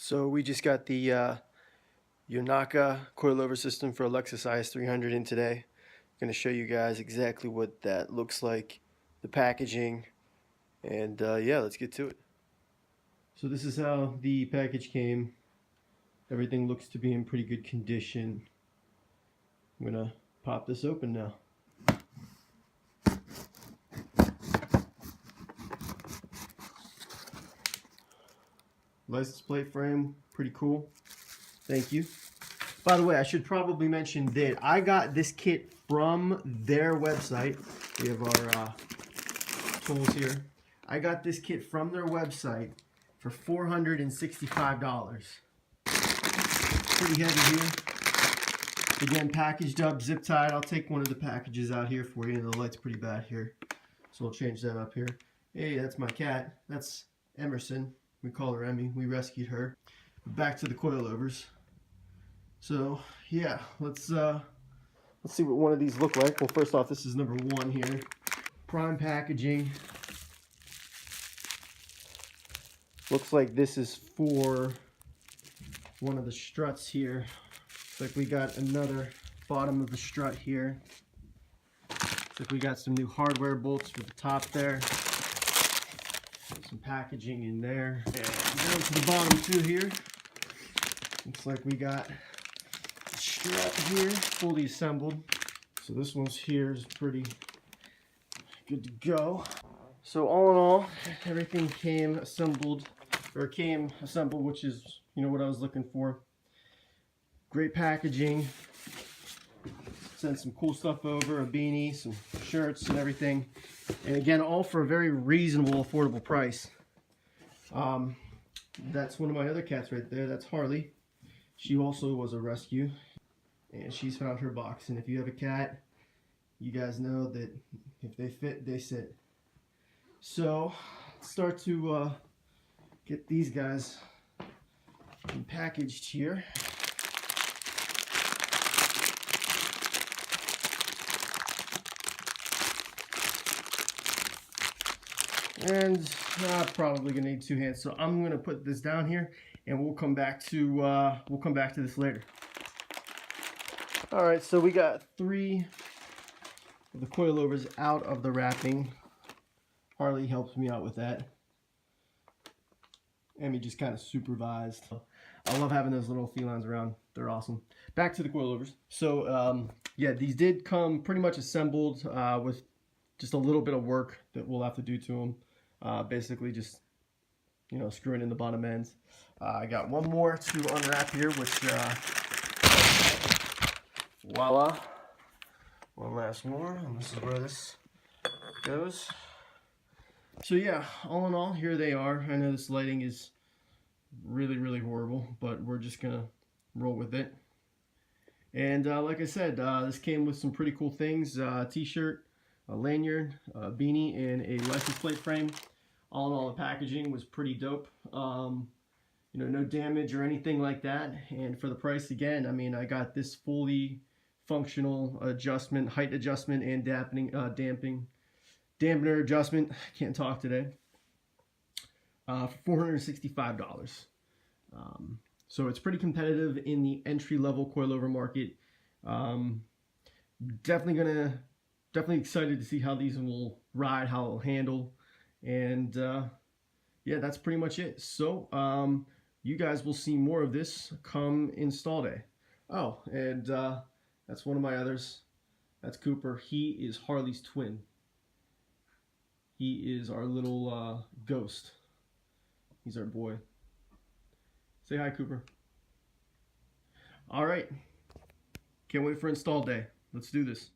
So we just got the Yonaka coilover system for a Lexus IS300 in today. I'm going to show you guys exactly what that looks like, the packaging, and yeah, let's get to it. So this is how the package came. Everything looks to be in pretty good condition. I'm going to pop this open now. License plate frame, pretty cool. Thank you. By the way, I should probably mention that I got this kit from their website. We have our tools here. I got this kit from their website for $465. Pretty heavy here. Again, packaged up, zip tied. I'll take one of the packages out here for you. The light's pretty bad here, so we'll change that up here. Hey, that's my cat. That's Emerson. We call her Emmy. We rescued her. Back to the coilovers. So yeah, let's see what one of these look like. Well, first off, this is number one here. Prime packaging. Looks like this is for one of the struts here. Looks like we got another bottom of the strut here. Looks like we got some new hardware bolts for the top there. Some packaging in there. And down to the bottom too here. Looks like we got the strut here, fully assembled. So this one's here is pretty good to go. So all in all, everything came assembled, which is, you know, what I was looking for. Great packaging. Sent some cool stuff over, a beanie, some shirts and everything. And again, all for a very reasonable, affordable price. That's one of my other cats right there. That's Harley. She also was a rescue, and she's found her box. And if you have a cat, you guys know that if they fit, they sit. So, let's start to get these guys packaged here. And I'm probably gonna need two hands, so I'm gonna put this down here, and we'll come back to this later. All right, so we got 3 of the coilovers out of the wrapping. Harley helps me out with that. Emmy just kind of supervised. I love having those little felines around. They're awesome. Back to the coilovers. So yeah, these did come pretty much assembled with just a little bit of work that we'll have to do to them. Basically just, you know, screwing in the bottom ends. I got one more to unwrap here, which voila, one last more, and this is where this goes. So yeah, all in all, here they are. I know this lighting is really horrible, but we're just gonna roll with it. And like I said, this came with some pretty cool things: t-shirt, a lanyard, a beanie, and a license plate frame. All in all, the packaging was pretty dope. You know, no damage or anything like that. And for the price, again, I mean, I got this fully functional adjustment, height adjustment, and dampener adjustment. Can't talk today. For $465. So it's pretty competitive in the entry-level coilover market. Definitely excited to see how these will ride, how it'll handle, and yeah, that's pretty much it. So you guys will see more of this come install day. Oh, and that's one of my others. That's Cooper. He is Harley's twin. He is our little ghost. He's our boy. Say hi, Cooper. All right. Can't wait for install day. Let's do this.